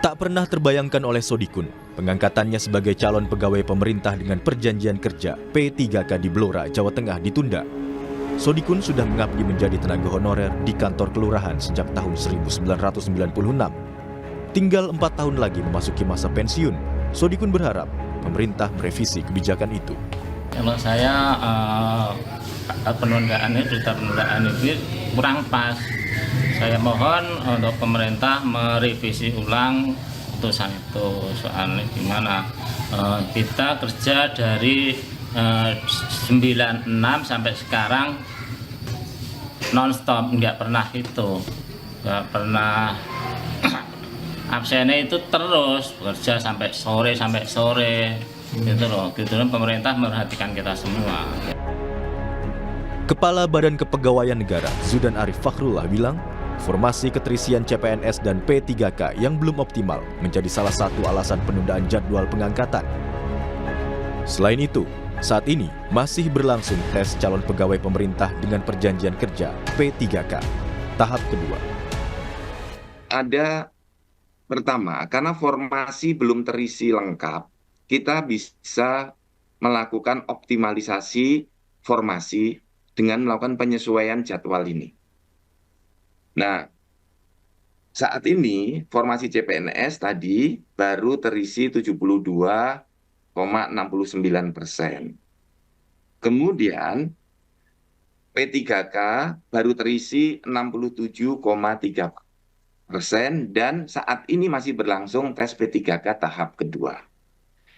Tak pernah terbayangkan oleh Sodikun, pengangkatannya sebagai calon pegawai pemerintah dengan perjanjian kerja P3K di Blora, Jawa Tengah ditunda. Sodikun sudah mengabdi menjadi tenaga honorer di kantor kelurahan sejak tahun 1996. Tinggal 4 tahun lagi memasuki masa pensiun, Sodikun berharap pemerintah merevisi kebijakan itu. Kalau saya penundaan ini kurang pas. Saya mohon untuk pemerintah merevisi ulang putusan itu. Soalnya gimana, kita kerja dari 96 sampai sekarang non-stop, nggak pernah absennya itu terus bekerja sampai sore gitu loh. Pemerintah memperhatikan kita semua. Kepala Badan Kepegawaian Negara Zudan Arif Fakhrullah bilang, formasi keterisian CPNS dan P3K yang belum optimal menjadi salah satu alasan penundaan jadwal pengangkatan. Selain itu, saat ini masih berlangsung tes calon pegawai pemerintah dengan perjanjian kerja P3K tahap kedua. Ada pertama, karena formasi belum terisi lengkap, kita bisa melakukan optimalisasi formasi dengan melakukan penyesuaian jadwal ini. Nah, saat ini formasi CPNS tadi baru terisi 72,69%. Kemudian P3K baru terisi 67,3%, dan saat ini masih berlangsung tes P3K tahap kedua.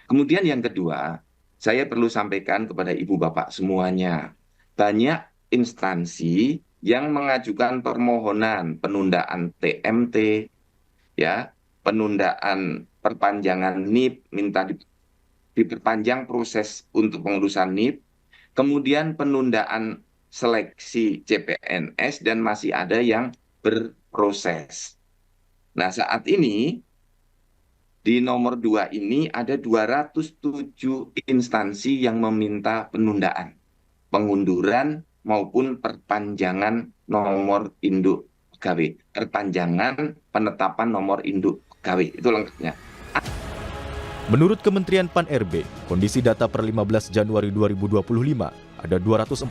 Kemudian yang kedua, saya perlu sampaikan kepada ibu bapak semuanya, banyak instansi yang mengajukan permohonan penundaan TMT, ya, penundaan perpanjangan NIP, minta diperpanjang proses untuk pengurusan NIP, kemudian penundaan seleksi CPNS, dan masih ada yang berproses. Nah, saat ini di nomor 2 ini ada 207 instansi yang meminta penundaan, pengunduran maupun perpanjangan nomor induk pegawai, perpanjangan penetapan nomor induk pegawai, itu lengkapnya. Menurut Kementerian Pan-RB, kondisi data per 15 Januari 2025, ada 248.000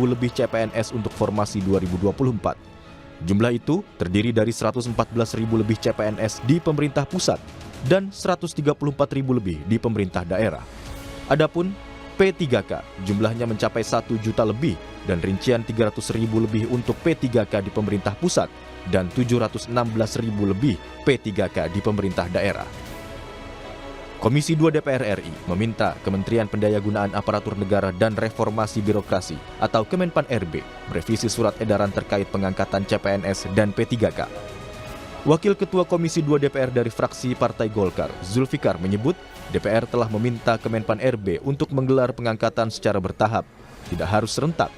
lebih CPNS untuk formasi 2024. Jumlah itu terdiri dari 114.000 lebih CPNS di pemerintah pusat dan 134.000 lebih di pemerintah daerah. Adapun P3K jumlahnya mencapai 1 juta lebih dan rincian 300.000 lebih untuk P3K di pemerintah pusat dan 716.000 lebih P3K di pemerintah daerah. Komisi 2 DPR RI meminta Kementerian Pendayagunaan Aparatur Negara dan Reformasi Birokrasi atau Kemenpan-RB merevisi surat edaran terkait pengangkatan CPNS dan P3K. Wakil Ketua Komisi 2 DPR dari fraksi Partai Golkar, Zulfikar, menyebut DPR telah meminta Kemenpan-RB untuk menggelar pengangkatan secara bertahap, tidak harus serentak.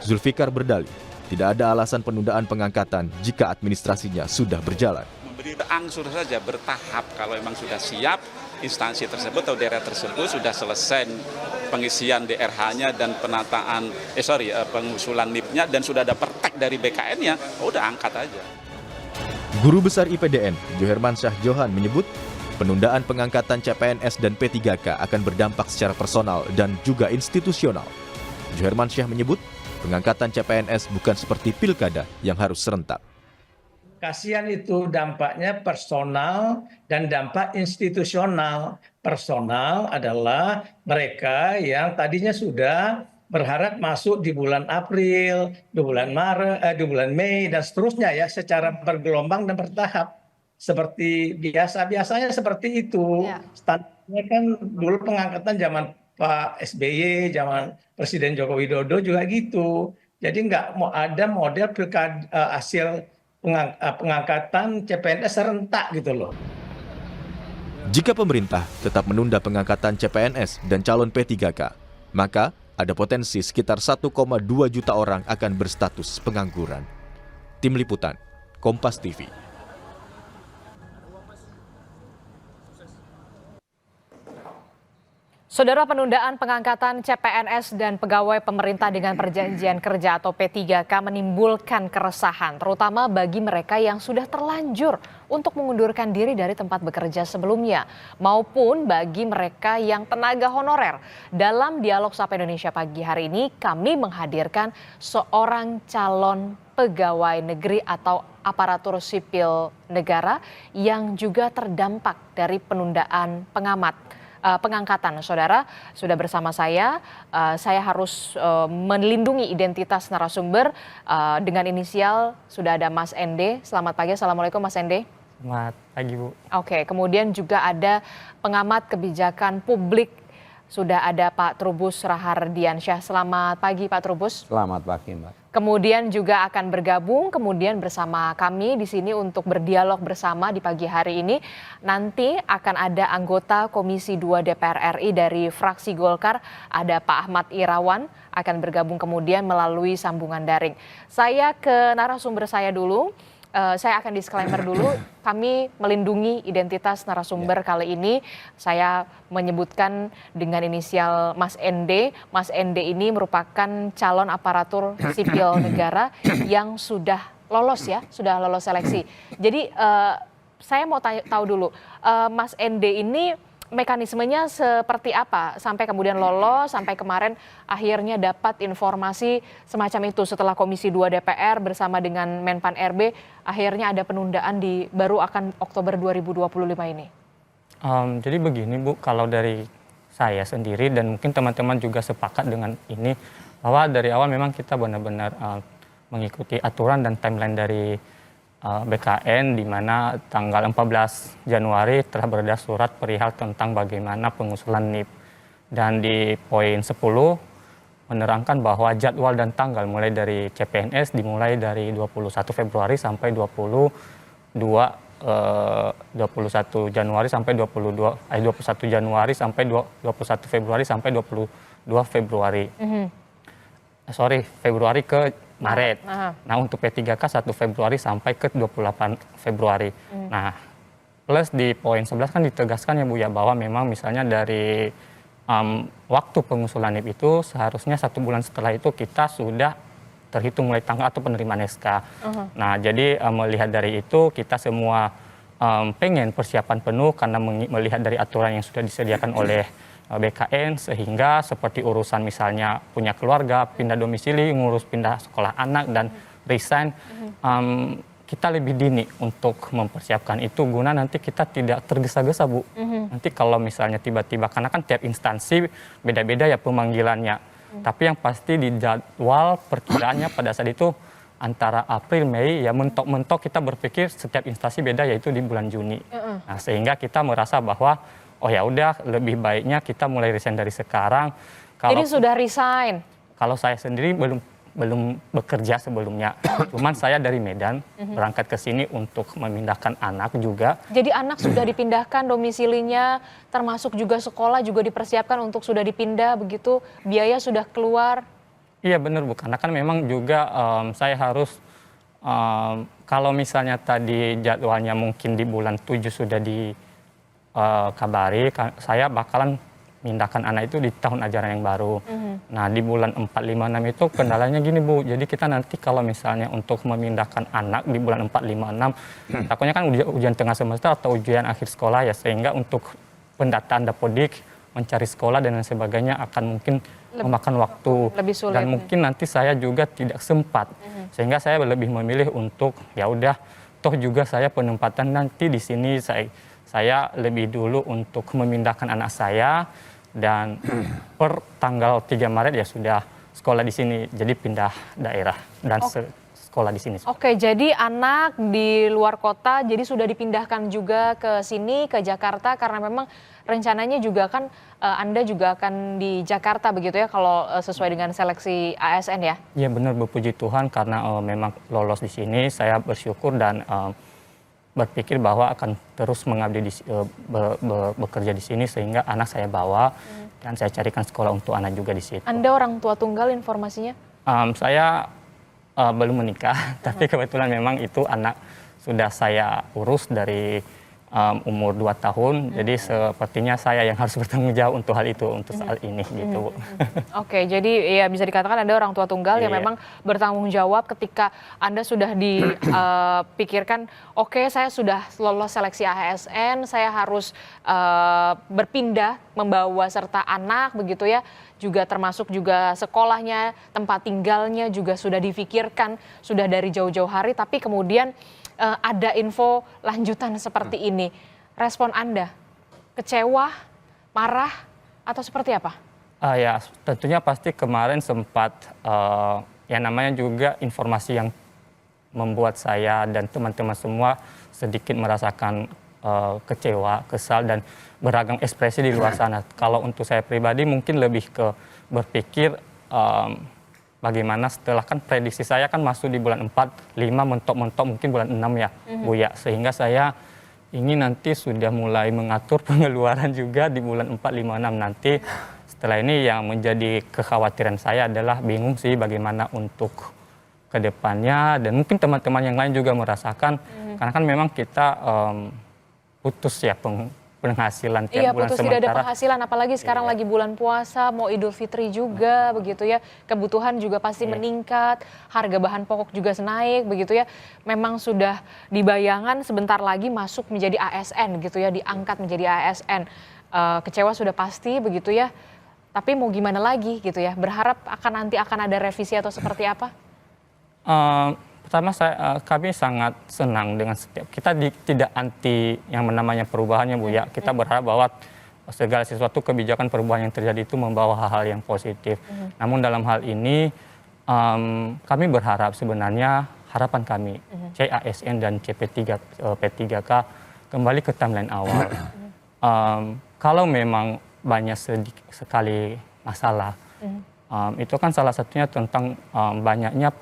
Zulfikar berdalih, tidak ada alasan penundaan pengangkatan jika administrasinya sudah berjalan. Memberi angsur saja bertahap, kalau memang sudah siap, instansi tersebut atau daerah tersebut sudah selesai pengisian DRH-nya dan pengusulan NIP-nya dan sudah ada pertek dari BKN-nya, udah angkat aja. Guru Besar IPDN, Johermansyah Johan menyebut, penundaan pengangkatan CPNS dan P3K akan berdampak secara personal dan juga institusional. Johermansyah menyebut, pengangkatan CPNS bukan seperti pilkada yang harus serentak. Kasihan itu dampaknya personal dan dampak institusional. Personal adalah mereka yang tadinya sudah berharap masuk di bulan April, di bulan Maret, di bulan Mei dan seterusnya ya, secara bergelombang dan bertahap. Seperti biasanya seperti itu. Ya. Standarnya kan dulu pengangkatan zaman Pak SBY, zaman Presiden Joko Widodo juga gitu. Jadi nggak mau ada model pilkada hasil pengangkatan CPNS serentak gitu loh. Jika pemerintah tetap menunda pengangkatan CPNS dan calon P3K, maka ada potensi sekitar 1,2 juta orang akan berstatus pengangguran. Tim Liputan, Kompas TV. Saudara, penundaan pengangkatan CPNS dan pegawai pemerintah dengan perjanjian kerja atau P3K menimbulkan keresahan, terutama bagi mereka yang sudah terlanjur untuk mengundurkan diri dari tempat bekerja sebelumnya, maupun bagi mereka yang tenaga honorer. Dalam dialog Sapa Indonesia pagi hari ini, kami menghadirkan seorang calon pegawai negeri atau aparatur sipil negara yang juga terdampak dari penundaan pengangkatan. Saudara, sudah bersama saya harus melindungi identitas narasumber dengan inisial sudah ada Mas Ende. Selamat pagi, Assalamualaikum Mas Ende. Selamat pagi, Bu. Oke, kemudian juga ada pengamat kebijakan publik, sudah ada Pak Trubus Rahardiansyah. Selamat pagi Pak Trubus. Selamat pagi, Mbak. Kemudian juga akan bergabung bersama kami di sini untuk berdialog bersama di pagi hari ini. Nanti akan ada anggota Komisi 2 DPR RI dari fraksi Golkar, ada Pak Ahmad Irawan, akan bergabung kemudian melalui sambungan daring. Saya ke narasumber saya dulu. Saya akan disclaimer dulu, kami melindungi identitas narasumber kali ini. Saya menyebutkan dengan inisial Mas Ende. Mas Ende ini merupakan calon aparatur sipil negara yang sudah lolos seleksi. Jadi saya mau tahu dulu, Mas Ende ini mekanismenya seperti apa sampai kemudian lolos, sampai kemarin akhirnya dapat informasi semacam itu setelah Komisi 2 DPR bersama dengan Menpan RB akhirnya ada penundaan baru akan Oktober 2025 ini. Jadi begini, Bu, kalau dari saya sendiri dan mungkin teman-teman juga sepakat dengan ini, bahwa dari awal memang kita benar-benar mengikuti aturan dan timeline dari BKN, di mana tanggal 14 Januari telah beredar surat perihal tentang bagaimana pengusulan NIP. Dan di poin 10 menerangkan bahwa jadwal dan tanggal mulai dari CPNS dimulai dari 21 Februari sampai 21 Januari sampai 21 Januari sampai 21 Februari sampai 22 Februari. Februari ke Maret. Nah, untuk P3K 1 Februari sampai ke 28 Februari. Nah, plus di poin 11 kan ditegaskan ya Bu ya, bahwa memang misalnya dari waktu pengusulan NIP itu seharusnya 1 bulan setelah itu kita sudah terhitung mulai tanggal atau penerimaan SK. Nah, jadi melihat dari itu kita semua pengen persiapan penuh karena melihat dari aturan yang sudah disediakan oleh BKN, sehingga seperti urusan misalnya punya keluarga, pindah domisili, ngurus pindah sekolah anak dan resign, kita lebih dini untuk mempersiapkan itu guna nanti kita tidak tergesa-gesa, Bu. Nanti kalau misalnya tiba-tiba, karena kan tiap instansi beda-beda ya pemanggilannya, tapi yang pasti di jadwal perkiraannya pada saat itu antara April, Mei, ya mentok-mentok kita berpikir setiap instansi beda, yaitu di bulan Juni. Nah, sehingga kita merasa bahwa oh ya udah, lebih baiknya kita mulai resign dari sekarang. Jadi sudah resign? Kalau saya sendiri belum bekerja sebelumnya. Cuman saya dari Medan berangkat ke sini untuk memindahkan anak juga. Jadi anak sudah dipindahkan domisilinya, termasuk juga sekolah juga dipersiapkan untuk sudah dipindah begitu, biaya sudah keluar? Iya benar Bu, karena kan memang juga saya harus, kalau misalnya tadi jadwalnya mungkin di bulan 7 sudah kabari, saya bakalan mindahkan anak itu di tahun ajaran yang baru. Nah, di bulan 4, 5, 6 itu kendalanya gini Bu, jadi kita nanti kalau misalnya untuk memindahkan anak di bulan 4, 5, 6, takutnya kan ujian tengah semester atau ujian akhir sekolah ya, sehingga untuk pendataan Dapodik, mencari sekolah dan lain sebagainya akan mungkin memakan waktu. Lebih sulit. Dan mungkin nanti saya juga tidak sempat, sehingga saya lebih memilih untuk ya udah, toh juga saya penempatan nanti di sini saya lebih dulu untuk memindahkan anak saya, dan per tanggal 3 Maret ya sudah sekolah di sini, jadi pindah daerah dan sekolah di sini. Oke, jadi anak di luar kota jadi sudah dipindahkan juga ke sini, ke Jakarta, karena memang rencananya juga kan Anda juga akan di Jakarta begitu ya kalau sesuai dengan seleksi ASN ya? Iya benar, berpuji Tuhan karena memang lolos di sini, saya bersyukur dan berpikir bahwa akan terus mengabdi bekerja di sini, sehingga anak saya bawa dan saya carikan sekolah untuk anak juga di situ. Anda orang tua tunggal informasinya? Saya belum menikah, tapi kebetulan memang itu anak sudah saya urus dari umur 2 tahun, jadi sepertinya saya yang harus bertanggung jawab untuk hal itu, untuk saat ini gitu. Oke, jadi ya bisa dikatakan ada orang tua tunggal yang Iya. memang bertanggung jawab ketika Anda sudah dipikirkan, oke saya sudah lolos seleksi ASN, saya harus berpindah membawa serta anak begitu ya, juga termasuk juga sekolahnya, tempat tinggalnya juga sudah difikirkan, sudah dari jauh-jauh hari, tapi kemudian ada info lanjutan seperti ini. Respon Anda, kecewa, marah, atau seperti apa? Ya, tentunya pasti kemarin sempat ya namanya juga informasi yang membuat saya dan teman-teman semua sedikit merasakan kecewa, kesal, dan beragam ekspresi di luar sana. Kalau untuk saya pribadi mungkin lebih ke berpikir bagaimana setelah kan prediksi saya kan masuk di bulan 4, 5, mentok-mentok mungkin bulan 6 ya, Bu ya. Sehingga saya ingin nanti sudah mulai mengatur pengeluaran juga di bulan 4, 5, 6 nanti. Setelah ini yang menjadi kekhawatiran saya adalah bingung sih bagaimana untuk ke depannya, dan mungkin teman-teman yang lain juga merasakan karena kan memang kita putus ya penghasilan tiap Iya, bulan putus tidak ada sementara. penghasilan, apalagi sekarang lagi bulan puasa, mau Idul Fitri juga, begitu ya. Kebutuhan juga pasti meningkat, harga bahan pokok juga naik, begitu ya. Memang sudah dibayangkan sebentar lagi masuk menjadi ASN, gitu ya, diangkat menjadi ASN. Kecewa sudah pasti, begitu ya. Tapi mau gimana lagi, gitu ya. Berharap nanti akan ada revisi atau seperti apa? Pertama kami sangat senang dengan setiap kita tidak anti yang namanya perubahannya Bu ya. Kita berharap bahwa segala sesuatu kebijakan perubahan yang terjadi itu membawa hal-hal yang positif. Namun dalam hal ini kami berharap sebenarnya harapan kami CASN dan P3K kembali ke timeline awal. Kalau memang banyak sekali masalah, itu kan salah satunya tentang banyaknya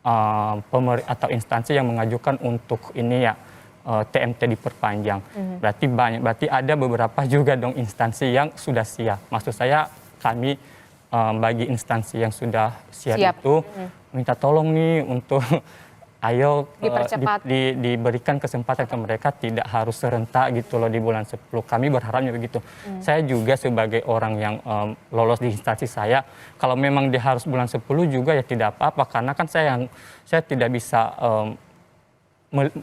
atau instansi yang mengajukan untuk ini ya TMT diperpanjang. Berarti ada beberapa juga dong instansi yang sudah siap. Maksud saya kami bagi instansi yang sudah siap. Itu minta tolong nih untuk ayo Dipercepat. diberikan kesempatan ke mereka, tidak harus serentak gitu loh di bulan 10. Kami berharapnya begitu. Saya juga sebagai orang yang lolos di instansi saya, kalau memang dia harus bulan 10 juga ya tidak apa-apa, karena kan saya tidak bisa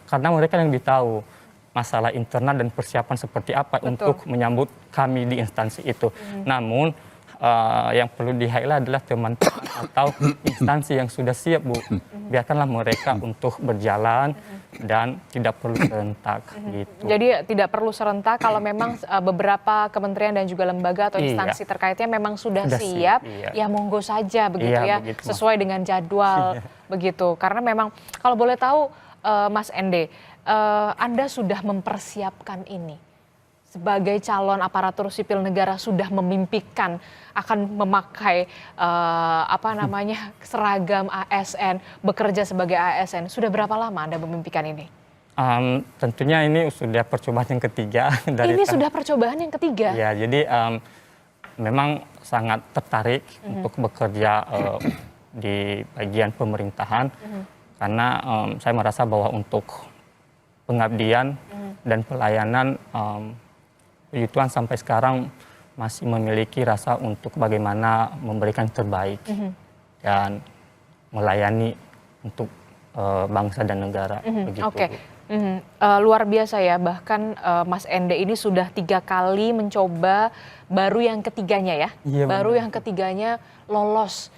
karena mereka yang tahu masalah internal dan persiapan seperti apa untuk menyambut kami di instansi itu. Namun yang perlu di-highlight adalah teman-teman atau instansi yang sudah siap, Bu. Biarkanlah mereka untuk berjalan dan tidak perlu serentak gitu. Jadi tidak perlu serentak kalau memang beberapa kementerian dan juga lembaga atau instansi terkaitnya memang sudah siap, ya monggo saja begitu ya, begitu, sesuai dengan jadwal begitu. Karena memang kalau boleh tahu Mas Ende, Anda sudah mempersiapkan ini. Sebagai calon aparatur sipil negara sudah memimpikan akan memakai seragam ASN, bekerja sebagai ASN. Sudah berapa lama Anda memimpikan ini? Tentunya ini sudah percobaan yang ketiga. Sudah percobaan yang ketiga? Ya, jadi memang sangat tertarik untuk bekerja di bagian pemerintahan karena saya merasa bahwa untuk pengabdian dan pelayanan Puji Tuhan sampai sekarang masih memiliki rasa untuk bagaimana memberikan terbaik dan melayani untuk bangsa dan negara. Begitu. Oke. Luar biasa ya, bahkan Mas Ende ini sudah 3 kali mencoba, baru yang ketiganya ya, baru yang ketiganya lolos.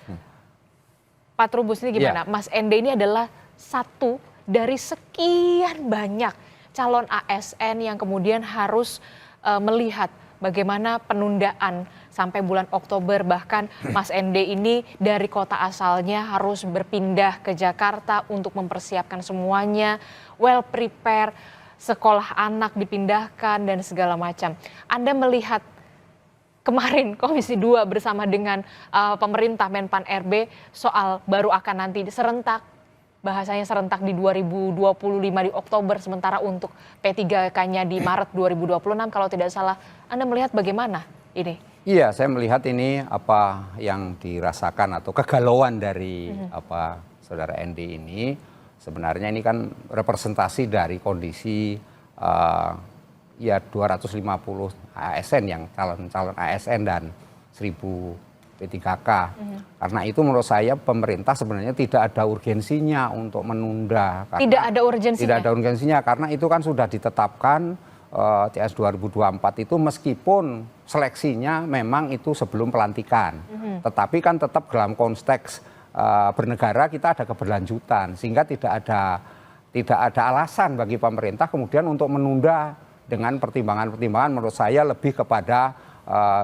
Pak Trubus ini gimana? Mas Ende ini adalah satu dari sekian banyak calon ASN yang kemudian harus melihat bagaimana penundaan sampai bulan Oktober, bahkan Mas Ende ini dari kota asalnya harus berpindah ke Jakarta untuk mempersiapkan semuanya, well prepare, sekolah anak dipindahkan dan segala macam. Anda melihat kemarin Komisi 2 bersama dengan pemerintah Menpan RB soal baru akan nanti serentak, bahasanya serentak di 2025 di Oktober, sementara untuk P3K-nya di Maret 2026 kalau tidak salah. Anda melihat bagaimana ini? Iya, saya melihat ini apa yang dirasakan atau kegalauan dari saudara Ende ini. Sebenarnya ini kan representasi dari kondisi ya 250 ASN yang calon ASN dan 1000 P3K. Karena itu menurut saya pemerintah sebenarnya tidak ada urgensinya untuk menunda. Tidak ada urgensinya? Tidak ada urgensinya karena itu kan sudah ditetapkan CS 2024 itu meskipun seleksinya memang itu sebelum pelantikan. Tetapi kan tetap dalam konteks bernegara kita ada keberlanjutan sehingga tidak ada alasan bagi pemerintah kemudian untuk menunda dengan pertimbangan-pertimbangan menurut saya lebih kepada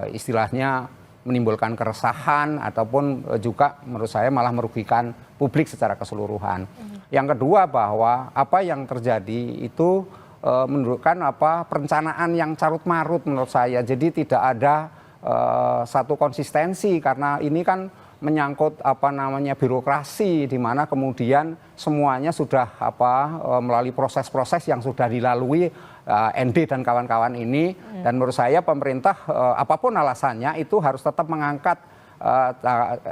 istilahnya menimbulkan keresahan ataupun juga menurut saya malah merugikan publik secara keseluruhan. Yang kedua bahwa apa yang terjadi itu menunjukkan perencanaan yang carut-marut menurut saya. Jadi tidak ada satu konsistensi karena ini kan menyangkut birokrasi di mana kemudian semuanya sudah melalui proses-proses yang sudah dilalui ND dan kawan-kawan ini dan menurut saya pemerintah apapun alasannya itu harus tetap mengangkat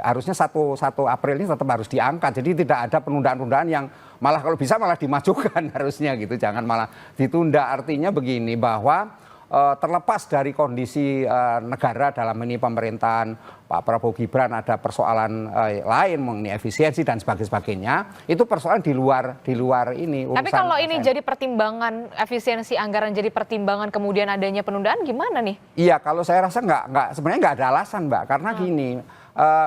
harusnya 1 April ini tetap harus diangkat. Jadi tidak ada penundaan-penundaan yang malah kalau bisa malah dimajukan harusnya gitu, jangan malah ditunda. Artinya begini bahwa terlepas dari kondisi negara dalam ini pemerintahan Pak Prabowo Gibran ada persoalan lain mengenai efisiensi dan sebagainya, itu persoalan di luar ini. Tapi kalau ini jadi pertimbangan efisiensi anggaran jadi pertimbangan kemudian adanya penundaan gimana nih? Iya, kalau saya rasa sebenarnya nggak ada alasan Mbak, karena gini.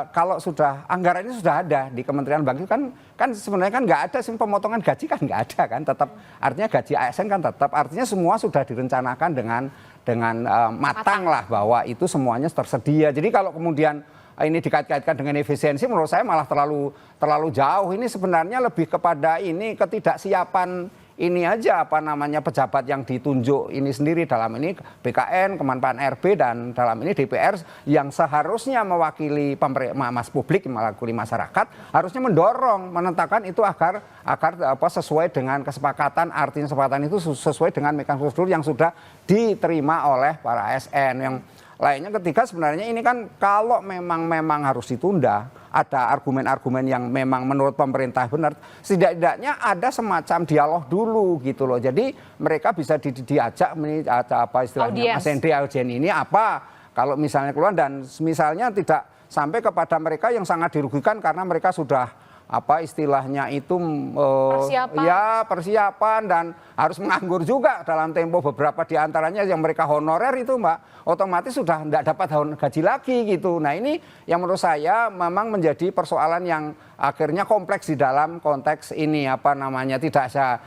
Kalau sudah anggaran ini sudah ada di Kementerian Bagi kan sebenarnya kan nggak ada sih pemotongan gaji kan nggak ada kan, tetap artinya gaji ASN kan tetap artinya semua sudah direncanakan dengan matang lah bahwa itu semuanya tersedia. Jadi kalau kemudian ini dikait-kaitkan dengan efisiensi menurut saya malah terlalu jauh. Ini sebenarnya lebih kepada ini ketidaksiapan ini aja pejabat yang ditunjuk ini sendiri dalam ini BKN, Kemenpan RB dan dalam ini DPR yang seharusnya mewakili publik, mewakili masyarakat harusnya mendorong menentukan itu agar sesuai dengan kesepakatan, artinya kesepakatan itu sesuai dengan mekanisme prosedur yang sudah diterima oleh para ASN. Yang lainnya ketiga sebenarnya ini kan kalau memang harus ditunda ada argumen-argumen yang memang menurut pemerintah benar, setidaknya ada semacam dialog dulu gitu loh. Jadi mereka bisa diajak istilahnya audiens ini kalau misalnya keluar dan misalnya tidak sampai kepada mereka yang sangat dirugikan karena mereka sudah istilahnya itu persiapan dan harus menganggur juga dalam tempo beberapa diantaranya yang mereka honorer itu Mbak otomatis sudah tidak dapat gaji lagi gitu. Nah ini yang menurut saya memang menjadi persoalan yang akhirnya kompleks di dalam konteks ini tidak saja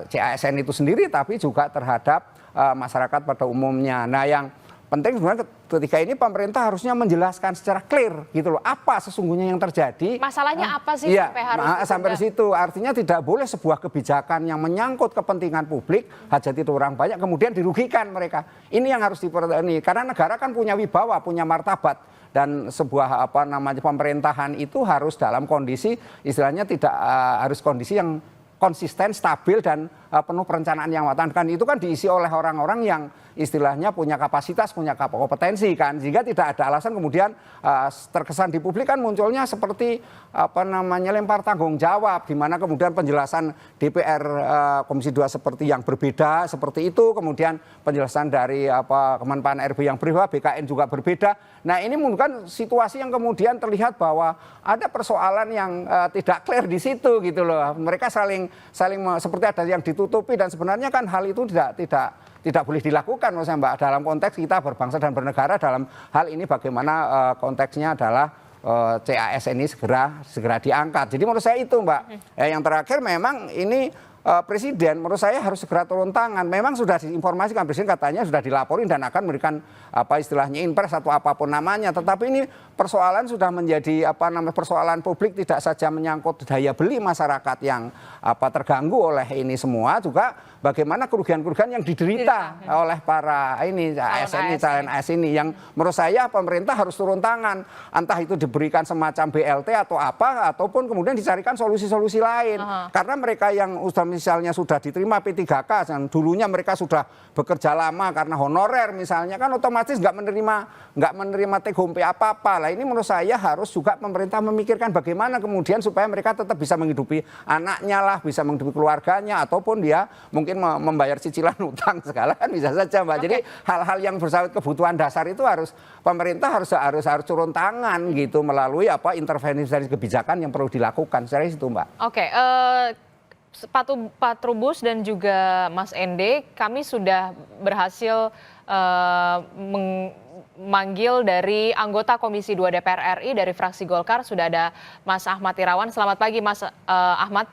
CASN itu sendiri tapi juga terhadap masyarakat pada umumnya. Nah yang penting sebenarnya ketika ini pemerintah harusnya menjelaskan secara clear gitu loh apa sesungguhnya yang terjadi. Masalahnya apa sih sampai situ artinya tidak boleh sebuah kebijakan yang menyangkut kepentingan publik hajat itu orang banyak kemudian dirugikan mereka. Ini yang harus diperhatikan karena negara kan punya wibawa, punya martabat dan sebuah pemerintahan itu harus dalam kondisi istilahnya tidak harus kondisi yang konsisten, stabil dan penuh perencanaan yang matang. Kan itu kan diisi oleh orang-orang yang istilahnya punya kapasitas, punya kompetensi kan. Sehingga tidak ada alasan kemudian terkesan di publik kan munculnya seperti lempar tanggung jawab di mana kemudian penjelasan DPR Komisi 2 seperti yang berbeda seperti itu, kemudian penjelasan dari Kemenpan RB yang berbeda, BKN juga berbeda. Nah, ini menunjukkan situasi yang kemudian terlihat bahwa ada persoalan yang tidak clear di situ gitu loh. Mereka saling seperti ada yang ditutupi dan sebenarnya kan hal itu tidak boleh dilakukan menurut saya Mbak dalam konteks kita berbangsa dan bernegara dalam hal ini bagaimana konteksnya adalah CASN ini segera diangkat. Jadi menurut saya itu Mbak. Yang terakhir memang ini Presiden menurut saya harus segera turun tangan. Memang sudah diinformasikan Presiden katanya sudah dilaporin dan akan memberikan istilahnya impres atau apapun namanya. Tetapi ini persoalan sudah menjadi persoalan publik tidak saja menyangkut daya beli masyarakat yang terganggu oleh ini semua juga bagaimana kerugian-kerugian yang diderita oleh para calon ASN ini yang menurut saya pemerintah harus turun tangan. Entah itu diberikan semacam BLT atau ataupun kemudian dicarikan solusi-solusi lain. Karena mereka yang sudah misalnya sudah diterima P3K, dan dulunya mereka sudah bekerja lama karena honorer misalnya, kan otomatis nggak menerima take home pay apa-apa. Lah ini menurut saya harus juga pemerintah memikirkan bagaimana kemudian supaya mereka tetap bisa menghidupi anaknya lah, bisa menghidupi keluarganya, ataupun dia mungkin membayar cicilan utang segala, kan bisa saja, Mbak. Jadi hal-hal yang bersangkut kebutuhan dasar itu harus pemerintah harus turun tangan gitu melalui intervensi dari kebijakan yang perlu dilakukan. Saya itu, Mbak. Oke, Pak Trubus dan juga Mas Ende, kami sudah berhasil memanggil dari anggota Komisi 2 DPR RI dari fraksi Golkar. Sudah ada Mas Ahmad Irawan. Selamat pagi, Mas Ahmad.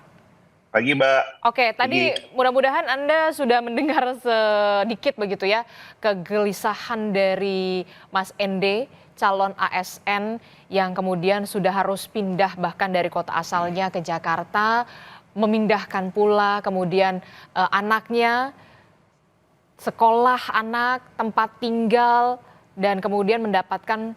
Pagi, Mbak. Oke, tadi mudah-mudahan Anda sudah mendengar sedikit begitu ya kegelisahan dari Mas Ende, calon ASN yang kemudian sudah harus pindah bahkan dari kota asalnya ke Jakarta, memindahkan pula kemudian anaknya, sekolah anak, tempat tinggal, dan kemudian mendapatkan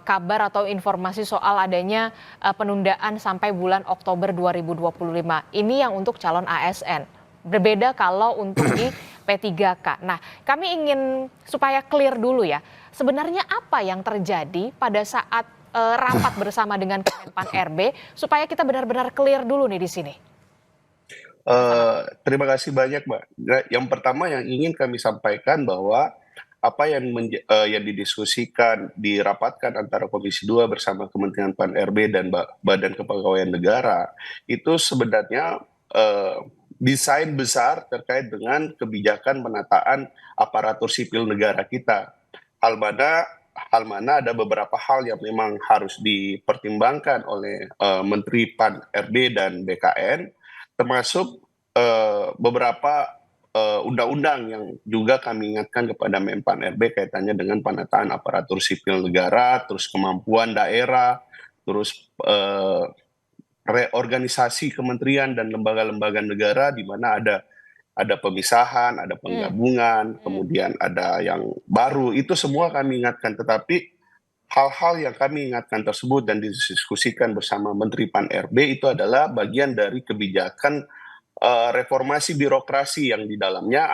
kabar atau informasi soal adanya penundaan sampai bulan Oktober 2025. Ini yang untuk calon ASN. Berbeda kalau untuk di P3K. Nah, kami ingin supaya clear dulu ya. Sebenarnya apa yang terjadi pada saat rapat bersama dengan Kemenpan RB supaya kita benar-benar clear dulu nih di sini. Terima kasih banyak, Mbak. Yang pertama yang ingin kami sampaikan bahwa apa yang didiskusikan, dirapatkan antara Komisi 2 bersama Kementerian Pan RB dan Badan Kepegawaian Negara, itu sebenarnya desain besar terkait dengan kebijakan penataan aparatur sipil negara kita. Hal mana ada beberapa hal yang memang harus dipertimbangkan oleh Menteri Pan RB dan BKN, termasuk beberapa undang-undang yang juga kami ingatkan kepada Menpan RB kaitannya dengan penataan aparatur sipil negara, terus kemampuan daerah, terus reorganisasi kementerian dan lembaga-lembaga negara di mana ada pemisahan, ada penggabungan, kemudian ada yang baru, itu semua kami ingatkan. Tetapi hal-hal yang kami ingatkan tersebut dan didiskusikan bersama Menteri Pan RB itu adalah bagian dari kebijakan reformasi birokrasi yang di dalamnya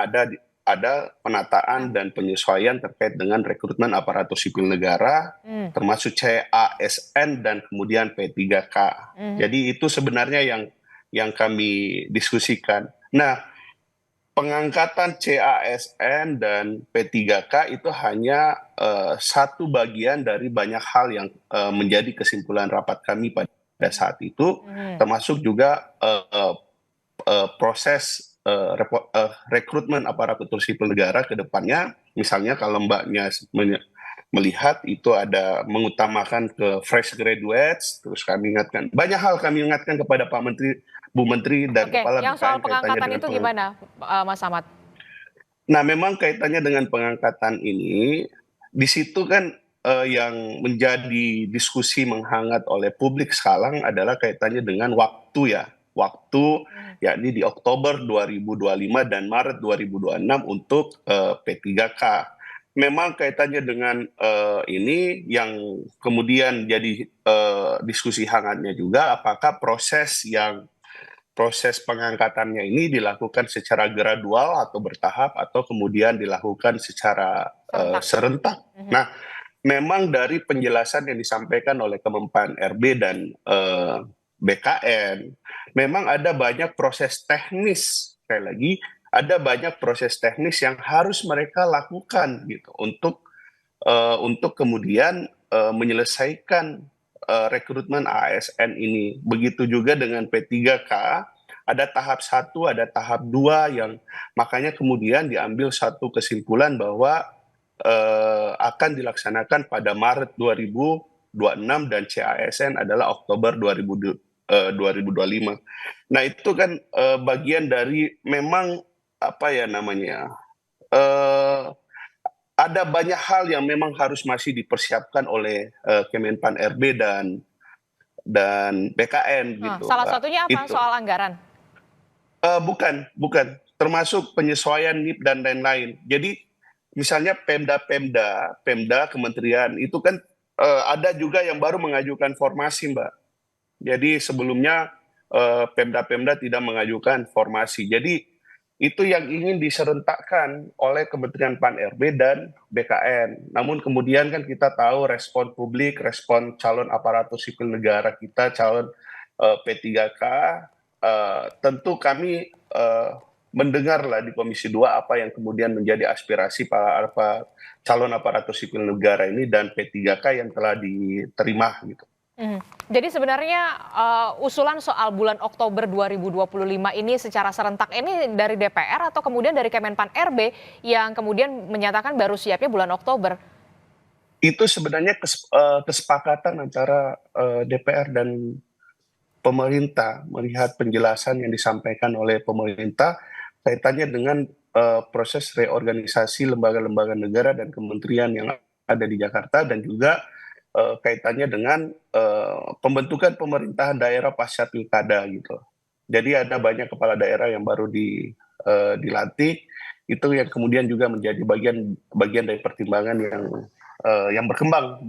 ada penataan dan penyesuaian terkait dengan rekrutmen aparatur sipil negara, termasuk CASN dan kemudian P3K. Jadi itu sebenarnya yang kami diskusikan. Nah, pengangkatan CASN dan P3K itu hanya satu bagian dari banyak hal yang menjadi kesimpulan rapat kami pada saat itu, termasuk juga proses rekrutmen aparatur sipil negara ke depannya. Misalnya kalau Mbaknya melihat itu ada mengutamakan ke fresh graduates, terus kami ingatkan, banyak hal kami ingatkan kepada Pak Menteri, Bu Menteri dan Kepala BKN. Yang soal pengangkatan itu gimana, Mas Ahmad? Nah, memang kaitannya dengan pengangkatan ini, di situ kan yang menjadi diskusi menghangat oleh publik sekarang adalah kaitannya dengan waktu ya. Waktu yakni di Oktober 2025 dan Maret 2026 untuk P3K. Memang kaitannya dengan ini yang kemudian jadi diskusi hangatnya juga, apakah proses pengangkatannya ini dilakukan secara gradual atau bertahap atau kemudian dilakukan secara serentak. Nah, memang dari penjelasan yang disampaikan oleh Kemenpan RB dan BKN, memang ada banyak proses teknis, sekali lagi, ada banyak proses teknis yang harus mereka lakukan gitu untuk kemudian menyelesaikan rekrutmen ASN ini. Begitu juga dengan P3K, ada tahap 1, ada tahap 2 yang makanya kemudian diambil satu kesimpulan bahwa akan dilaksanakan pada Maret 2026 dan CASN adalah Oktober 2025. Nah, itu kan bagian dari memang ada banyak hal yang memang harus masih dipersiapkan oleh Kemenpan RB dan BKN gitu. Salah satunya apa? Soal anggaran? Bukan, termasuk penyesuaian NIP dan lain-lain. Jadi misalnya Pemda kementerian itu kan ada juga yang baru mengajukan formasi, Mbak. Jadi sebelumnya Pemda-pemda tidak mengajukan formasi. Jadi itu yang ingin diserentakkan oleh Kementerian Pan-RB dan BKN. Namun kemudian kan kita tahu respon publik, respon calon aparatur sipil negara kita, calon P3K, tentu kami mendengarlah di Komisi 2 apa yang kemudian menjadi aspirasi para calon aparatur sipil negara ini dan P3K yang telah diterima gitu. Jadi sebenarnya usulan soal bulan Oktober 2025 ini secara serentak ini dari DPR atau kemudian dari Kemenpan RB yang kemudian menyatakan baru siapnya bulan Oktober? Itu sebenarnya kesepakatan antara DPR dan pemerintah melihat penjelasan yang disampaikan oleh pemerintah kaitannya dengan proses reorganisasi lembaga-lembaga negara dan kementerian yang ada di Jakarta dan juga kaitannya dengan pembentukan pemerintahan daerah pasca pilkada gitu. Jadi ada banyak kepala daerah yang baru dilantik, itu yang kemudian juga menjadi bagian dari pertimbangan yang berkembang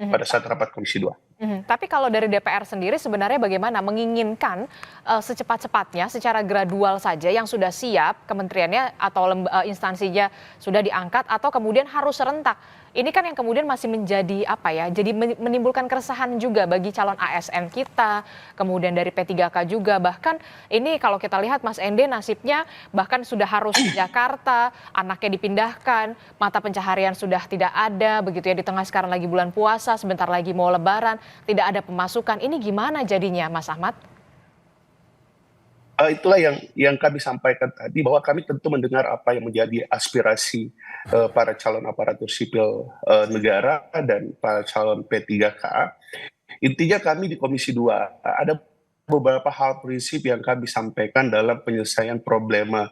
pada saat rapat Komisi 2. Tapi kalau dari DPR sendiri sebenarnya bagaimana menginginkan secepat-cepatnya secara gradual saja yang sudah siap kementeriannya atau instansinya sudah diangkat atau kemudian harus serentak. Ini kan yang kemudian masih menjadi jadi menimbulkan keresahan juga bagi calon ASN kita, kemudian dari P3K juga. Bahkan ini kalau kita lihat Mas Ende nasibnya bahkan sudah harus di Jakarta, anaknya dipindahkan, mata pencaharian sudah tidak ada, begitu ya di tengah sekarang lagi bulan puasa, sebentar lagi mau lebaran, tidak ada pemasukan. Ini gimana jadinya Mas Ahmad? Itulah yang kami sampaikan tadi, bahwa kami tentu mendengar apa yang menjadi aspirasi para calon aparatur sipil negara dan para calon P3K. Intinya kami di Komisi 2 ada beberapa hal prinsip yang kami sampaikan dalam penyelesaian problema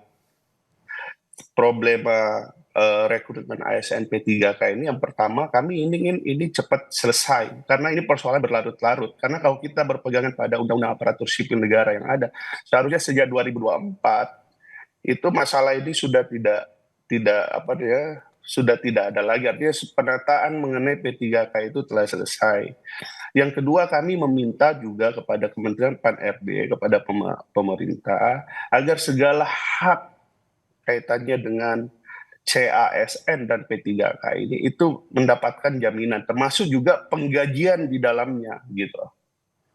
rekrutmen ASN P3K ini. Yang pertama, kami ingin ini cepat selesai karena ini persoalan berlarut-larut. Karena kalau kita berpegangan pada Undang-Undang Aparatur Sipil Negara yang ada, seharusnya sejak 2024 itu masalah ini sudah tidak ada lagi. Artinya penataan mengenai P3K itu telah selesai. Yang kedua, kami meminta juga kepada Kementerian Pan-RB, kepada pemerintah agar segala hak kaitannya dengan CASN dan P3K ini itu mendapatkan jaminan, termasuk juga penggajian di dalamnya gitu.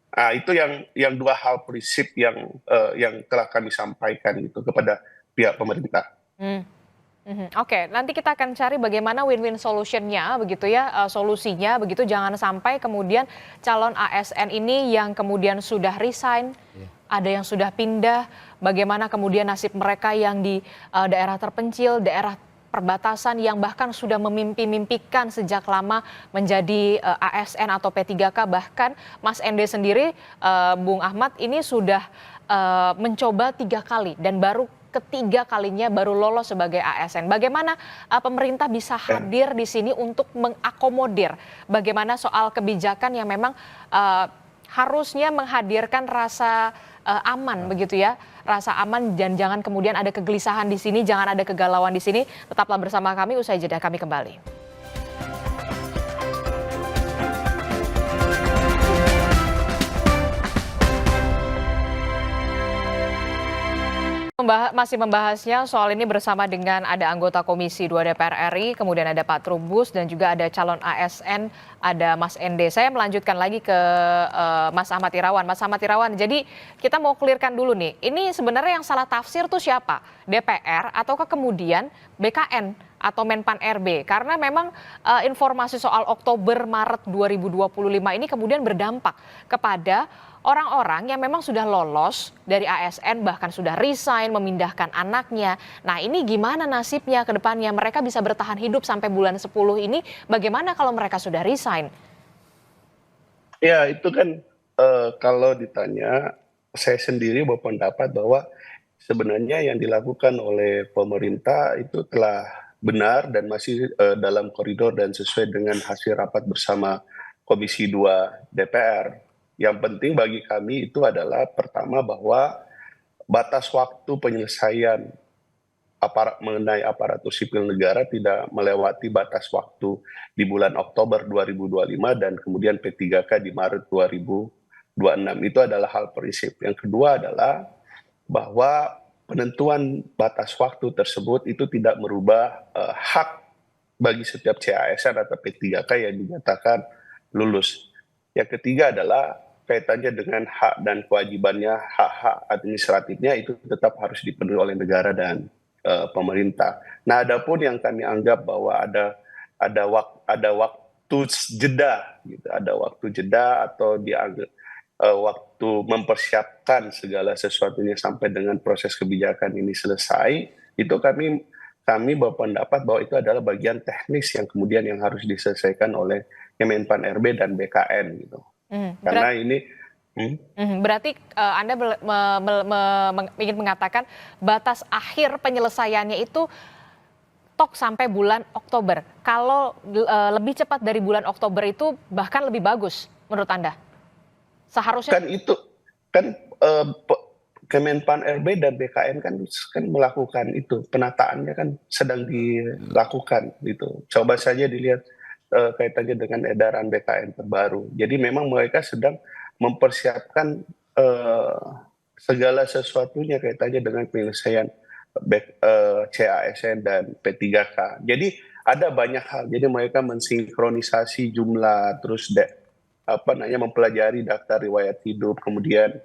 Nah, itu yang dua hal prinsip yang telah kami sampaikan gitu kepada pihak pemerintah. Oke, nanti kita akan cari bagaimana win-win solution-nya begitu ya, solusinya begitu, jangan sampai kemudian calon ASN ini yang kemudian sudah resign, ada yang sudah pindah, bagaimana kemudian nasib mereka yang di daerah terpencil, daerah perbatasan yang bahkan sudah memimpi-mimpikan sejak lama menjadi ASN atau P3K. Bahkan Mas Ende sendiri, Bung Ahmad ini sudah mencoba 3 kali dan baru ketiga kalinya baru lolos sebagai ASN. Bagaimana pemerintah bisa hadir di sini untuk mengakomodir bagaimana soal kebijakan yang memang harusnya menghadirkan rasa aman begitu ya, rasa aman dan jangan kemudian ada kegelisahan di sini, jangan ada kegalauan di sini. Tetaplah bersama kami, usai jeda kami kembali. Masih membahasnya soal ini bersama dengan ada anggota Komisi 2 DPR RI, kemudian ada Pak Trubus dan juga ada calon ASN, ada Mas Ende. Saya melanjutkan lagi ke Mas Ahmad Irawan. Mas Ahmad Irawan, jadi kita mau clearkan dulu nih, ini sebenarnya yang salah tafsir tuh siapa? DPR ataukah kemudian BKN atau Menpan RB? Karena memang informasi soal Oktober Maret 2025 ini kemudian berdampak kepada orang-orang yang memang sudah lolos dari ASN, bahkan sudah resign, memindahkan anaknya. Nah, ini gimana nasibnya ke depannya? Mereka bisa bertahan hidup sampai bulan 10 ini, bagaimana kalau mereka sudah resign? Ya, itu kan kalau ditanya, saya sendiri berpendapat bahwa sebenarnya yang dilakukan oleh pemerintah itu telah benar dan masih dalam koridor dan sesuai dengan hasil rapat bersama Komisi 2 DPR. Yang penting bagi kami itu adalah pertama bahwa batas waktu penyelesaian mengenai aparatur sipil negara tidak melewati batas waktu di bulan Oktober 2025 dan kemudian P3K di Maret 2025. Itu adalah hal prinsip. Yang kedua adalah bahwa penentuan batas waktu tersebut itu tidak merubah hak bagi setiap CASN atau P3K yang dinyatakan lulus. Yang ketiga adalah kaitannya dengan hak dan kewajibannya, hak-hak administratifnya itu tetap harus dipenuhi oleh negara dan pemerintah. Nah, adapun yang kami anggap bahwa ada waktu jeda, gitu, ada waktu jeda atau dianggap waktu mempersiapkan segala sesuatunya sampai dengan proses kebijakan ini selesai, itu kami berpendapat bahwa itu adalah bagian teknis yang kemudian yang harus diselesaikan oleh Kemenpan RB dan BKN gitu. Karena ini berarti Anda ingin mengatakan batas akhir penyelesaiannya itu tok sampai bulan Oktober. Kalau lebih cepat dari bulan Oktober itu bahkan lebih bagus menurut Anda? Seharusnya kan Kemenpan RB dan BKN kan melakukan itu, penataannya kan sedang dilakukan gitu. Coba saja dilihat kaitannya dengan edaran BKN terbaru. Jadi memang mereka sedang mempersiapkan segala sesuatunya kaitannya dengan penyelesaian CASN dan P3K. Jadi ada banyak hal. Jadi mereka mensinkronisasi jumlah, terus mempelajari daftar riwayat hidup, kemudian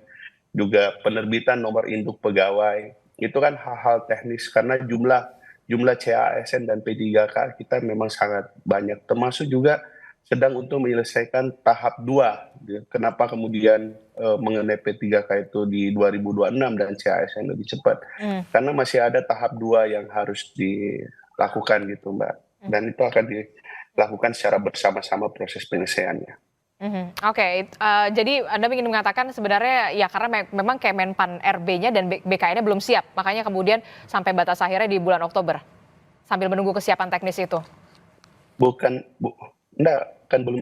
juga penerbitan nomor induk pegawai. Itu kan hal-hal teknis karena jumlah CASN dan P3K kita memang sangat banyak, termasuk juga sedang untuk menyelesaikan tahap 2. Kenapa kemudian mengenai P3K itu di 2026 dan CASN lebih cepat? Karena masih ada tahap 2 yang harus dilakukan gitu, Mbak. Dan itu akan dilakukan secara bersama-sama proses penyelesaiannya. Oke, jadi Anda ingin mengatakan sebenarnya ya karena memang Kemenpan RB-nya dan BKN-nya belum siap, makanya kemudian sampai batas akhirnya di bulan Oktober sambil menunggu kesiapan teknis itu. Bukan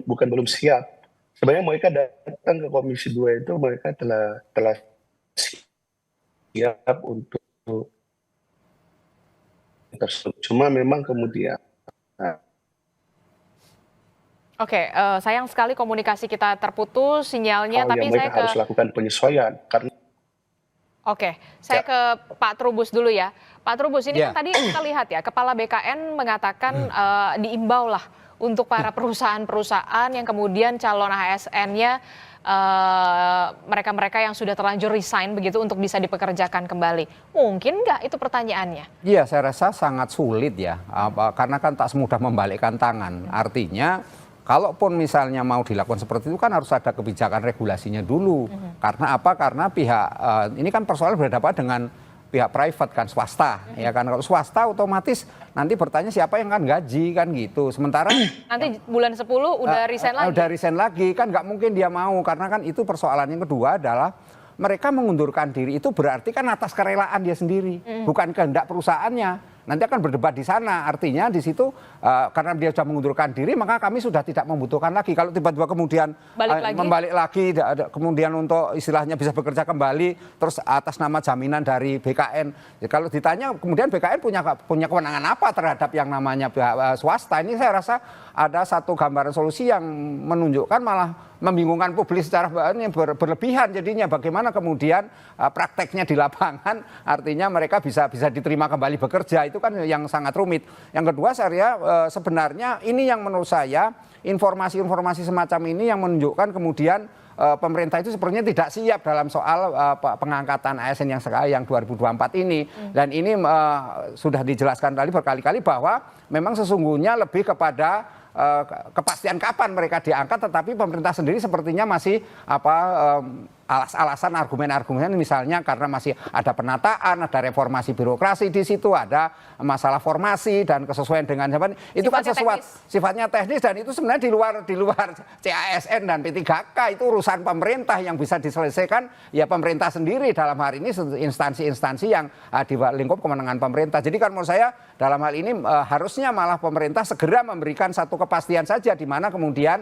belum siap. Sebenarnya mereka datang ke Komisi 2 itu mereka telah siap untuk tersebut. Cuma memang kemudian Oke, sayang sekali komunikasi kita terputus sinyalnya, tapi saya harus lakukan penyesuaian karena. Oke, saya ke Pak Trubus dulu ya. Pak Trubus, ini kan tadi kita lihat ya, Kepala BKN mengatakan diimbau lah untuk para perusahaan-perusahaan yang kemudian calon ASN-nya mereka-mereka yang sudah terlanjur resign begitu untuk bisa dipekerjakan kembali. Mungkin nggak itu pertanyaannya? Iya, saya rasa sangat sulit ya, karena kan tak semudah membalikkan tangan. Artinya kalaupun misalnya mau dilakukan seperti itu kan harus ada kebijakan regulasinya dulu. Karena apa? Karena pihak ini kan persoalan berhadapan dengan pihak private kan, swasta. Ya kan, kalau swasta otomatis nanti bertanya siapa yang kan gaji kan gitu. Sementara nanti bulan 10 udah resign lagi. Udah resign lagi kan nggak mungkin dia mau, karena kan itu persoalan yang kedua adalah mereka mengundurkan diri itu berarti kan atas kerelaan dia sendiri, bukan kehendak perusahaannya. Nanti akan berdebat di sana, artinya di situ karena dia sudah mengundurkan diri maka kami sudah tidak membutuhkan lagi. Kalau tiba-tiba kemudian membalik lagi, kemudian untuk istilahnya bisa bekerja kembali, terus atas nama jaminan dari BKN. Ya, kalau ditanya kemudian BKN punya kewenangan apa terhadap yang namanya swasta, ini saya rasa ada satu gambaran solusi yang menunjukkan malah membingungkan publik secara berlebihan. Jadinya bagaimana kemudian prakteknya di lapangan, artinya mereka bisa diterima kembali bekerja, itu kan yang sangat rumit. Yang kedua sebenarnya ini yang menurut saya informasi-informasi semacam ini yang menunjukkan kemudian pemerintah itu sepertinya tidak siap dalam soal pengangkatan ASN yang 2024 ini. Dan ini sudah dijelaskan tadi berkali-kali bahwa memang sesungguhnya lebih kepada kepastian kapan mereka diangkat, tetapi pemerintah sendiri sepertinya masih alasan argumen-argumen misalnya karena masih ada penataan, ada reformasi birokrasi di situ, ada masalah formasi dan kesesuaian dengan zaman itu kan sifatnya teknis dan itu sebenarnya di luar CASN dan P3K, itu urusan pemerintah yang bisa diselesaikan ya pemerintah sendiri dalam hari ini, instansi-instansi yang di lingkup kewenangan pemerintah. Jadi kan menurut saya dalam hal ini harusnya malah pemerintah segera memberikan satu kepastian saja di mana kemudian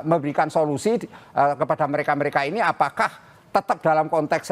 memberikan solusi kepada mereka-mereka ini apakah tetap dalam konteks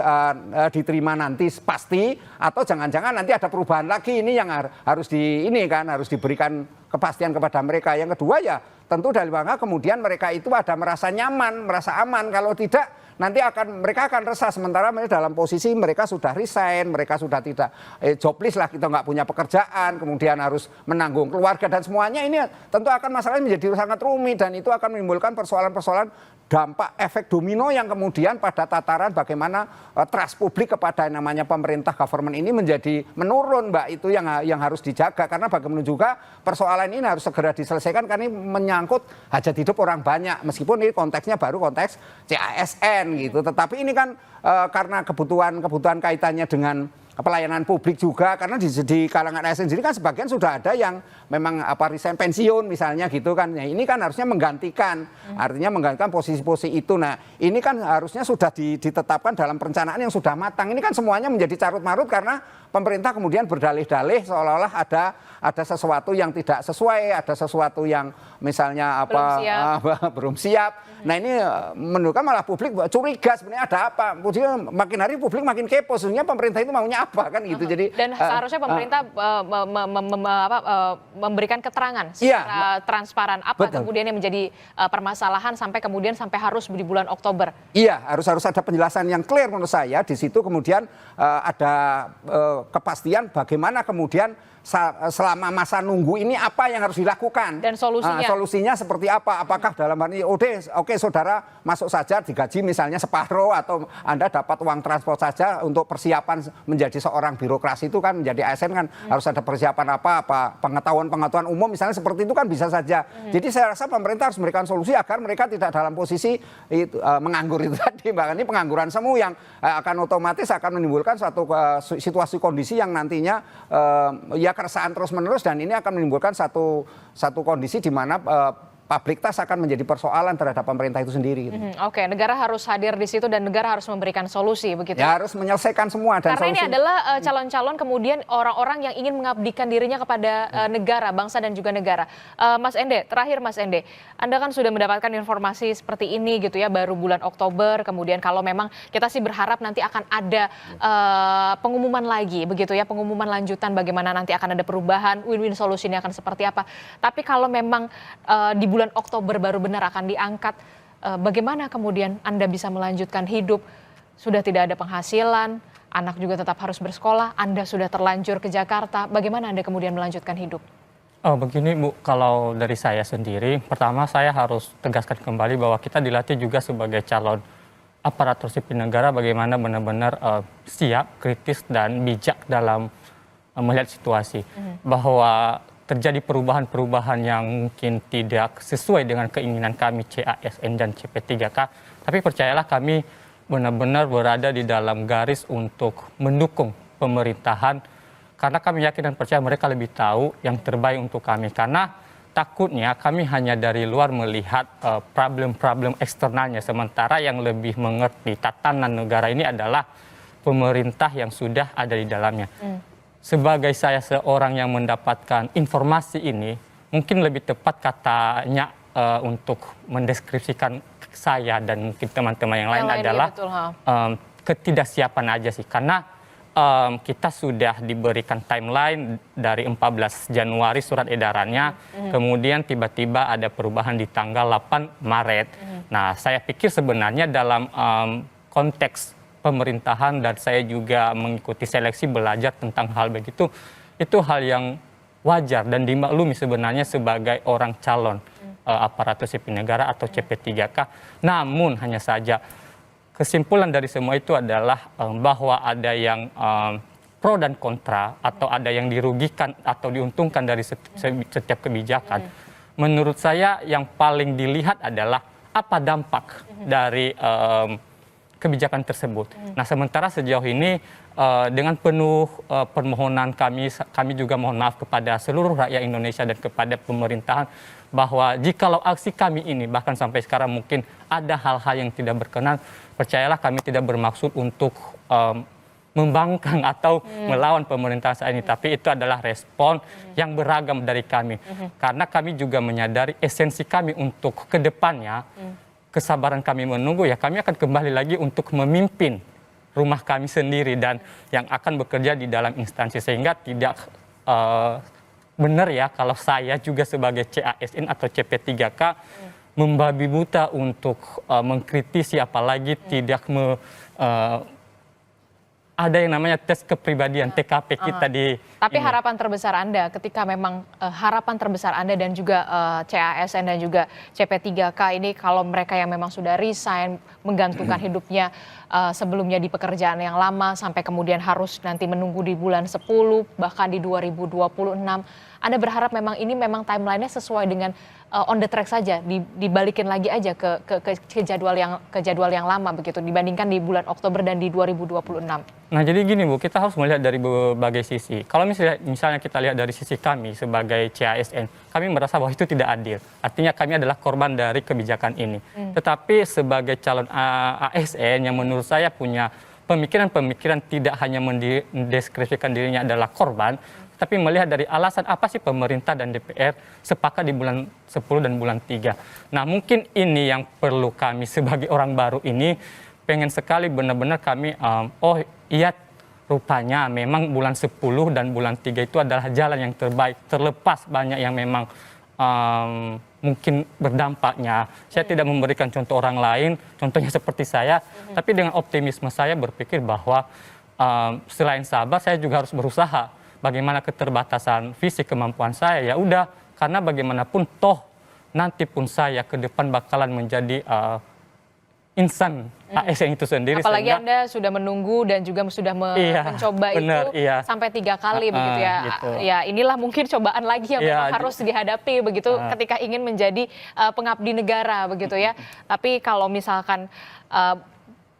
diterima nanti pasti atau jangan-jangan nanti ada perubahan lagi. Ini yang harus diberikan kepastian kepada mereka. Yang kedua ya tentu dari bangga kemudian mereka itu ada merasa nyaman, merasa aman. Kalau tidak nanti mereka akan resah, sementara mereka dalam posisi mereka sudah resign, mereka sudah tidak jobless lah, kita nggak punya pekerjaan, kemudian harus menanggung keluarga dan semuanya, ini tentu akan masalahnya menjadi sangat rumit dan itu akan menimbulkan persoalan-persoalan dampak efek domino yang kemudian pada tataran bagaimana trust publik kepada yang namanya pemerintah government ini menjadi menurun, Mbak. Itu yang harus dijaga karena bagaimana juga persoalan ini harus segera diselesaikan karena ini menyangkut hajat hidup orang banyak meskipun ini konteksnya baru konteks CASN gitu. Tetapi ini kan karena kebutuhan kaitannya dengan pelayanan publik juga karena di kalangan ASN sendiri kan sebagian sudah ada yang memang resign pensiun misalnya gitu kan. Nah, ini kan harusnya menggantikan, artinya menggantikan posisi-posisi itu. Nah, ini kan harusnya sudah ditetapkan dalam perencanaan yang sudah matang. Ini kan semuanya menjadi carut-marut karena pemerintah kemudian berdalih-dalih seolah-olah ada sesuatu yang tidak sesuai, ada sesuatu yang misalnya belum siap. Nah, ini menunjukkan malah publik curiga sebenarnya ada apa. Makin hari publik makin kepo, sebenarnya pemerintah itu maunya apa kan gitu. Jadi dan seharusnya pemerintah memberikan keterangan secara transparan apa kemudian yang menjadi permasalahan sampai harus di bulan Oktober. Iya, harus ada penjelasan yang clear menurut saya. Di situ kemudian ada kepastian bagaimana kemudian selama masa nunggu ini apa yang harus dilakukan dan solusinya seperti apa, apakah dalam hal ini oke saudara masuk saja digaji misalnya separuh atau Anda dapat uang transport saja untuk persiapan menjadi seorang birokrasi itu kan menjadi ASN kan harus ada persiapan apa pengetahuan umum misalnya seperti itu kan bisa saja. Jadi saya rasa pemerintah harus memberikan solusi agar mereka tidak dalam posisi itu, menganggur itu tadi, bahkan ini pengangguran semu yang akan otomatis akan menimbulkan suatu situasi kondisi yang nantinya ya keresahan terus-menerus dan ini akan menimbulkan satu kondisi di mana public trust akan menjadi persoalan terhadap pemerintah itu sendiri. Gitu. Oke, negara harus hadir di situ dan negara harus memberikan solusi, begitu? Ya, harus menyelesaikan semua. Dan karena ini adalah calon-calon kemudian orang-orang yang ingin mengabdikan dirinya kepada negara, bangsa dan juga negara. Mas Ende, terakhir Mas Ende, Anda kan sudah mendapatkan informasi seperti ini gitu ya, baru bulan Oktober, kemudian kalau memang kita sih berharap nanti akan ada pengumuman lagi, begitu ya, pengumuman lanjutan bagaimana nanti akan ada perubahan, win-win solusinya akan seperti apa. Tapi kalau memang di bulan Oktober baru benar akan diangkat, bagaimana kemudian Anda bisa melanjutkan hidup? Sudah tidak ada penghasilan, anak juga tetap harus bersekolah, Anda sudah terlanjur ke Jakarta, bagaimana Anda kemudian melanjutkan hidup? Begini Bu, kalau dari saya sendiri, pertama saya harus tegaskan kembali bahwa kita dilatih juga sebagai calon aparatur sipil negara bagaimana benar-benar siap, kritis dan bijak dalam melihat situasi. Bahwa terjadi perubahan-perubahan yang mungkin tidak sesuai dengan keinginan kami CASN dan CP3K. Tapi percayalah kami benar-benar berada di dalam garis untuk mendukung pemerintahan. Karena kami yakin dan percaya mereka lebih tahu yang terbaik untuk kami. Karena takutnya kami hanya dari luar melihat problem-problem eksternalnya. Sementara yang lebih mengerti tatanan negara ini adalah pemerintah yang sudah ada di dalamnya. Sebagai saya seorang yang mendapatkan informasi ini, mungkin lebih tepat katanya untuk mendeskripsikan saya dan mungkin teman-teman yang lain adalah ketidaksiapan aja sih. Karena kita sudah diberikan timeline dari 14 Januari surat edarannya, kemudian tiba-tiba ada perubahan di tanggal 8 Maret. Nah, saya pikir sebenarnya dalam konteks pemerintahan dan saya juga mengikuti seleksi belajar tentang hal begitu, itu hal yang wajar dan dimaklumi sebenarnya sebagai orang calon aparatur sipil negara atau CP3K. Namun hanya saja kesimpulan dari semua itu adalah bahwa ada yang pro dan kontra atau ada yang dirugikan atau diuntungkan dari setiap kebijakan. Menurut saya yang paling dilihat adalah apa dampak dari kebijakan tersebut. Nah, sementara sejauh ini dengan penuh permohonan kami juga mohon maaf kepada seluruh rakyat Indonesia dan kepada pemerintahan bahwa jikalau aksi kami ini bahkan sampai sekarang mungkin ada hal-hal yang tidak berkenan, percayalah kami tidak bermaksud untuk membangkang atau melawan pemerintahan saat ini, tapi itu adalah respon yang beragam dari kami. Karena kami juga menyadari esensi kami untuk kedepannya, kesabaran kami menunggu ya kami akan kembali lagi untuk memimpin rumah kami sendiri dan yang akan bekerja di dalam instansi sehingga tidak benar ya kalau saya juga sebagai CASN atau CP3K membabi buta untuk mengkritisi, apalagi tidak ada yang namanya tes kepribadian TKP kita di. Tapi harapan terbesar Anda ketika memang harapan terbesar Anda dan juga CASN dan juga CP3K ini kalau mereka yang memang sudah resign menggantungkan hidupnya sebelumnya di pekerjaan yang lama sampai kemudian harus nanti menunggu di bulan 10 bahkan di 2026. Anda berharap memang ini memang timelinenya sesuai dengan on the track saja, dibalikin lagi aja ke jadwal yang lama begitu dibandingkan di bulan Oktober dan di 2026. Nah jadi gini Bu, kita harus melihat dari berbagai sisi. Kalau misalnya kita lihat dari sisi kami sebagai CASN, kami merasa bahwa itu tidak adil. Artinya kami adalah korban dari kebijakan ini. Tetapi sebagai calon ASN yang menurut saya punya pemikiran-pemikiran tidak hanya mendeskripsikan dirinya adalah korban, tapi melihat dari alasan apa sih pemerintah dan DPR sepakat di bulan 10 dan bulan 3. Nah mungkin ini yang perlu kami sebagai orang baru ini pengen sekali benar-benar kami, oh iya rupanya memang bulan 10 dan bulan 3 itu adalah jalan yang terbaik, terlepas banyak yang memang mungkin berdampaknya. Saya tidak memberikan contoh orang lain, contohnya seperti saya, tapi dengan optimisme saya berpikir bahwa selain sabar saya juga harus berusaha. Bagaimana keterbatasan fisik kemampuan saya, ya udah, karena bagaimanapun toh nanti pun saya ke depan bakalan menjadi insan ASN itu sendiri. Apalagi sehingga, Anda sudah menunggu dan juga sudah mencoba benar, itu sampai 3 kali begitu ya. Gitu. Ya inilah mungkin cobaan lagi yang memang harus dihadapi begitu ketika ingin menjadi pengabdi negara begitu ya. Tapi kalau misalkan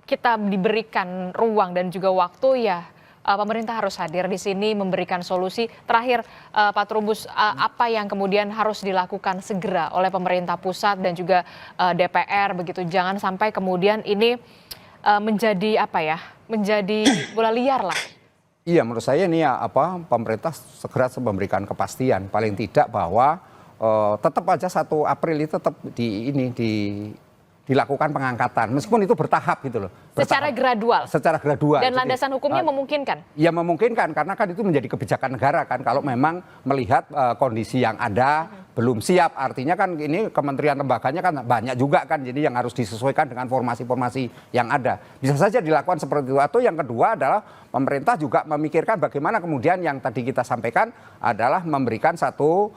kita diberikan ruang dan juga waktu ya pemerintah harus hadir di sini memberikan solusi. Terakhir Pak Trubus, apa yang kemudian harus dilakukan segera oleh pemerintah pusat dan juga DPR begitu, jangan sampai kemudian ini menjadi menjadi bola liar lah. Iya, menurut saya ini ya pemerintah segera memberikan kepastian paling tidak bahwa tetap aja 1 April itu tetap dilakukan pengangkatan, meskipun itu bertahap gitu loh. Secara gradual. Secara gradual. Dan landasan hukumnya memungkinkan? Ya memungkinkan, karena kan itu menjadi kebijakan negara kan. Kalau memang melihat kondisi yang ada belum siap, artinya kan ini kementerian lembaganya kan banyak juga kan, jadi yang harus disesuaikan dengan formasi-formasi yang ada. Bisa saja dilakukan seperti itu. Atau yang kedua adalah pemerintah juga memikirkan bagaimana kemudian yang tadi kita sampaikan adalah memberikan satu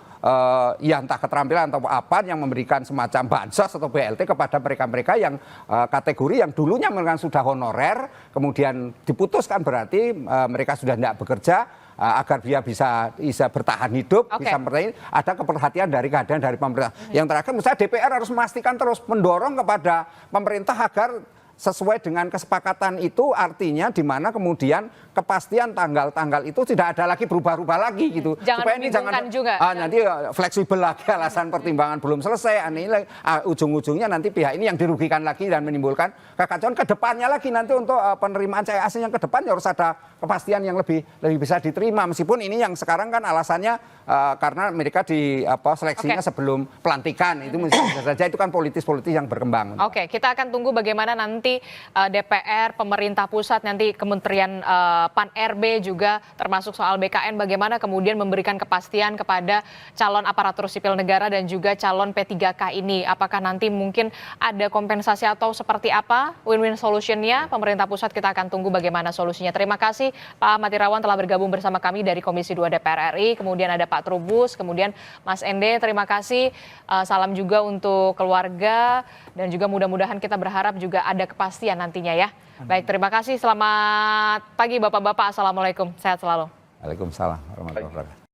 ya entah keterampilan atau apa yang memberikan semacam bansos atau BLT kepada mereka-mereka yang kategori yang dulunya mereka sudah honorer, kemudian diputuskan berarti mereka sudah tidak bekerja agar dia bisa bertahan hidup, bisa ada keperhatian dari kehadiran dari pemerintah. Yang terakhir, misalnya DPR harus memastikan terus mendorong kepada pemerintah agar sesuai dengan kesepakatan itu, artinya di mana kemudian kepastian tanggal-tanggal itu tidak ada lagi berubah-ubah lagi gitu. Supaya ini jangan juga. Nanti fleksibel lagi alasan pertimbangan belum selesai, ujung-ujungnya nanti pihak ini yang dirugikan lagi dan menimbulkan kekacauan ke depannya lagi nanti untuk penerimaan CAS yang ke depan harus ada kepastian yang lebih bisa diterima, meskipun ini yang sekarang kan alasannya karena mereka seleksinya sebelum pelantikan, itu bisa saja itu kan politis yang berkembang. Oke, kita akan tunggu bagaimana nanti DPR, pemerintah pusat, nanti Kementerian Pan-RB juga termasuk soal BKN, bagaimana kemudian memberikan kepastian kepada calon aparatur sipil negara dan juga calon P3K ini. Apakah nanti mungkin ada kompensasi atau seperti apa win-win solutionnya? Pemerintah pusat kita akan tunggu bagaimana solusinya. Terima kasih Pak Ahmad Irawan telah bergabung bersama kami dari Komisi 2 DPR RI, kemudian ada Pak Trubus, kemudian Mas Ende, terima kasih. Salam juga untuk keluarga dan juga mudah-mudahan kita berharap juga ada kepastian nantinya ya. Baik, terima kasih. Selamat pagi Bapak-Bapak. Assalamualaikum. Sehat selalu. Waalaikumsalam warahmatullahi wabarakatuh.